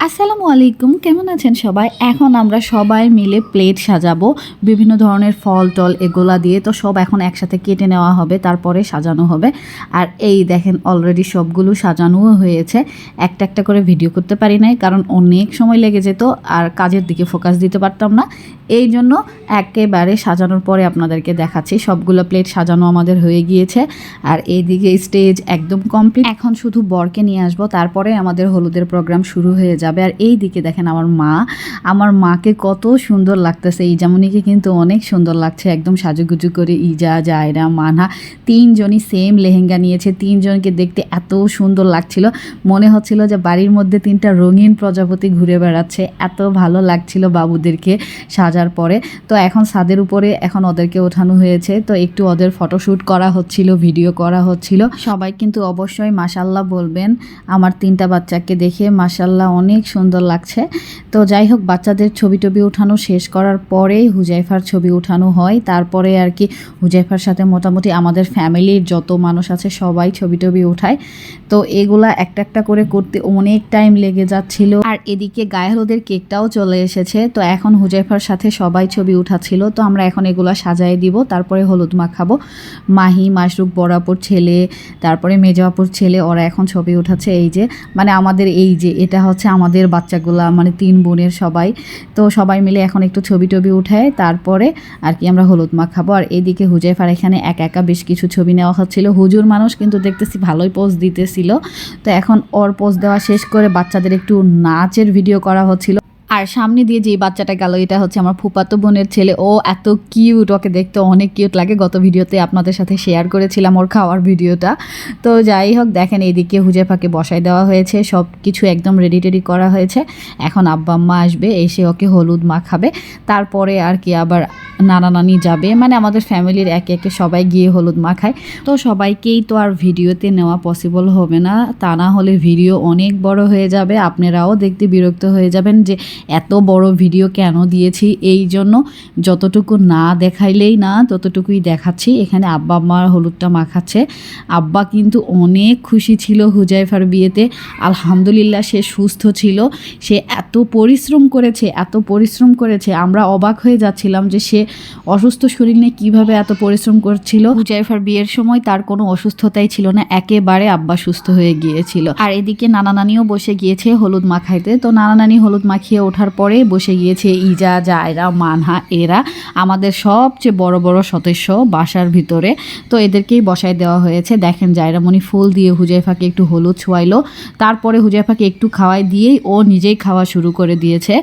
আসসালামু আলাইকুম, কেমন আছেন সবাই? এখন আমরা সবাই মিলে প্লেট সাজাবো বিভিন্ন ধরনের ফল টল এগুলা দিয়ে। তো সব এখন একসাথে কেটে নেওয়া হবে, তারপরে সাজানো হবে। আর এই দেখেন অলরেডি সবগুলো সাজানোও হয়েছে। একটা একটা করে ভিডিও করতে পারি নাই, কারণ অনেক সময় লেগে যেত আর কাজের দিকে ফোকাস দিতে পারতাম না। এই জন্য একেবারে সাজানোর পরে আপনাদেরকে দেখাচ্ছি। সবগুলো প্লেট সাজানো আমাদের হয়ে গিয়েছে। আর এইদিকে স্টেজ একদম কমপ্লিট। এখন শুধু বরকে নিয়ে আসবো, তারপরে আমাদের হলুদের প্রোগ্রাম শুরু হয়ে যাবে। আর এই দিকে দেখেন আমার মাকে কত সুন্দর লাগতেছে। ইজামনিকে কিন্তু অনেক সুন্দর লাগছে, একদম সাজুগুজু করে। ইজা, জায়রা, মানহা তিনজনই সেম লেহেঙ্গা নিয়েছে। তিনজনকে দেখতে এত সুন্দর লাগছিল, মনে হচ্ছিল যে বাড়ির মধ্যে তিনটা রঙিন প্রজাপতি ঘুরে বেড়াচ্ছে। এত ভালো লাগছিল বাবুদেরকে সাজার পরে। তো এখন ছাদের উপরে এখন ওদেরকে ওঠানো হয়েছে, তো একটু ওদের ফটোশ্যুট করা হচ্ছিল, ভিডিও করা হচ্ছিল। সবাই কিন্তু অবশ্যই মাশাল্লাহ বলবেন আমার তিনটা বাচ্চাকে দেখে। মাশাল্লাহ অনেক সুন্দর লাগছে। তো যাই হোক, বাচ্চাদের ছবি টবি ওঠানো শেষ করার পরেই হুজাইফার ছবি ওঠানো হয়। তারপরে আর কি হুজাইফার সাথে মোটামুটি আমাদের ফ্যামিলির যত মানুষ আছে সবাই ছবি টবি ওঠায়। তো এগুলা একটা একটা করে করতে অনেক টাইম লেগে যাচ্ছিল। আর এদিকে গায়ে হলুদের কেকটাও চলে এসেছে। তো এখন হুজাইফার সাথে সবাই ছবি উঠাচ্ছিল। তো আমরা এখন এগুলা সাজাই দিব, তারপরে হলুদ মাখাবো। মাহি, মাশরুক, বড়াপুর ছেলে, তারপরে মেজবাপুর ছেলে, ওরা এখন ছবি উঠাচ্ছে। এই যে মানে আমাদের এই যে এটা হচ্ছে আমাদের বাচ্চাগুলা, মানে তিন বোনের সবাই। তো সবাই মিলে এখন একটু ছবি টবি উঠায়, তারপরে আর কি আমরা হলুদ মাখাবো। আর এইদিকে হুজাইফার এখানে একা একা বেশ কিছু ছবি নেওয়া হচ্ছিল। হুজুর মানুষ কিন্তু দেখতেছি ভালোই পোজ দিতেছিল। তো এখন ওর পোজ দেওয়া শেষ করে বাচ্চাদের একটু নাচের ভিডিও করা হচ্ছিল। আর সামনে দিয়ে যে বাচ্চাটা গেল, এটা হচ্ছে আমার ফুফাতো বোনের ছেলে। ও এত কিউট, ওকে দেখতে অনেক কিউট লাগে। গত ভিডিওতে আপনাদের সাথে শেয়ার করেছিলাম ওর খাওয়ার ভিডিওটা। তো যাই হোক, দেখেন এইদিকে হুজাইফাকে বসাই দেওয়া হয়েছে, সব কিছু একদম রেডি টেডি করা হয়েছে। এখন আব্বা আম্মা আসবে, এসে ওকে হলুদ মাখাবে। তারপরে আর কি আবার নানা নানি যাবে, মানে আমাদের ফ্যামিলির একে একে সবাই গিয়ে হলুদ মাখায়। তো সবাইকেই তো আর ভিডিওতে নেওয়া পসিবল হবে না, তা না হলে ভিডিও অনেক বড় হয়ে যাবে, আপনারাও দেখতে বিরক্ত হয়ে যাবেন যে এত বড় ভিডিও কেন দিয়েছি। এই জন্য যতটুকু না দেখাইলেই না, ততটুকুই দেখাচ্ছি। এখানে আব্বা আম্মার হলুদটা মাখাচ্ছে। আব্বা কিন্তু অনেক খুশি ছিল হুজাইফার বিয়েতে। আলহামদুলিল্লাহ সে সুস্থ ছিল। সে এত পরিশ্রম করেছে, আমরা অবাক হয়ে যাচ্ছিলাম যে সে অসুস্থ শরীর নিয়ে কীভাবে এত পরিশ্রম করছিল। হুজাইফার বিয়ের সময় তার কোনো অসুস্থতাই ছিল না, একেবারে আব্বা সুস্থ হয়ে গিয়েছিল। আর এদিকে নানা নানিও বসে গিয়েছে হলুদ মাখাইতে। তো নানা নানি হলুদ মাখিয়ে ওঠার পরে বসে গিয়েছে ইজা, জায়রা, মানহা। এরা আমাদের সবচেয়ে বড় বড় সদস্য বাসার ভিতরে। তো এদেরকেই বসায় দেওয়া হয়েছে। দেখেন জায়রামণি ফুল দিয়ে হুজাইফাকে একটু হলুদ ছোঁয়াইলো, তারপরে হুজাইফাকে একটু খাওয়াই দিয়েই ও নিজেই খাওয়া শুরু করে দিয়েছে।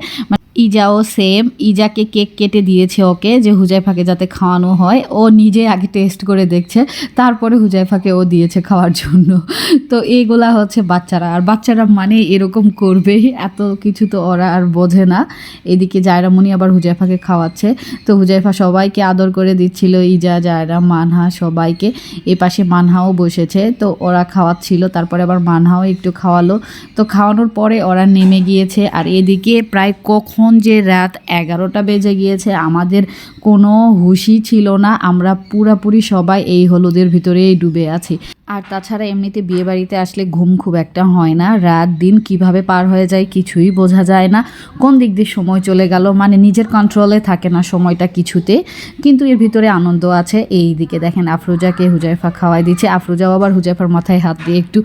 ইজাও সেম, ইজাকে কেক কেটে দিয়েছে ওকে, যে হুজাইফাকে যাতে খাওয়ানো হয়। ও নিজে আগে টেস্ট করে দেখছে, তারপরে হুজাইফাকে ও দিয়েছে খাওয়ার জন্য। তো এইগুলা হচ্ছে বাচ্চারা, আর বাচ্চারা মানে এরকম করবে, এত কিছু তো ওরা আর বোঝে না। এদিকে জায়রামণি আবার হুজাইফাকে খাওয়াচ্ছে। তো হুজাইফা সবাইকে আদর করে দিচ্ছিল, ইজা, জায়রা, মানহা সবাইকে। এ পাশে মানহাও বসেছে, তো ওরা খাওয়াচ্ছিল। তারপরে আবার মানহাও একটু খাওয়ালো। তো খাওয়ানোর পরে ওরা নেমে গিয়েছে। আর এদিকে প্রায় কখন যে রাত 11টা বেজে গিয়েছে, আমাদের কোনো হুঁশই ছিল না। আমরা পুরাপুরি সবাই এই হলুদের ভিতরেই ডুবে আছি। আর তাছাড়া এমনিতে বিয়ে বাড়িতে আসলে ঘুম খুব একটা হয় না, রাত দিন কিভাবে পার হয়ে যায় কিছুই বোঝা যায় না। কোন দিক দিয়ে সময় চলে গেল, মানে নিজের কন্ট্রোলে থাকে না সময়টা কিছুতে। কিন্তু এর ভিতরে আনন্দ আছে। এই দিকে দেখেন আফরোজাকে হুজাইফা খাওয়াই দিচ্ছে। আফরোজাও আবার হুজাইফার মাথায় হাত দিয়ে একটু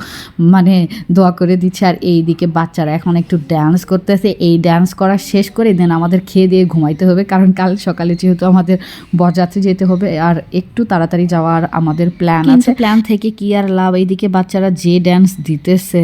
মানে দোয়া করে দিচ্ছে। আর এই দিকে বাচ্চারা এখন একটু ড্যান্স করতেছে। এই ড্যান্স করা শেষ করে দেন আমাদের খেয়ে দিয়ে ঘুমাইতে হবে, কারণ কাল সকালে যেহেতু আমাদের বরযাত্রী যেতে হবে। আর একটু তাড়াতাড়ি যাওয়ার আমাদের প্ল্যান আছে। প্ল্যান থেকে কি আর লাভ, এইদিকে বাচ্চারা যে ড্যান্স দিতেছে।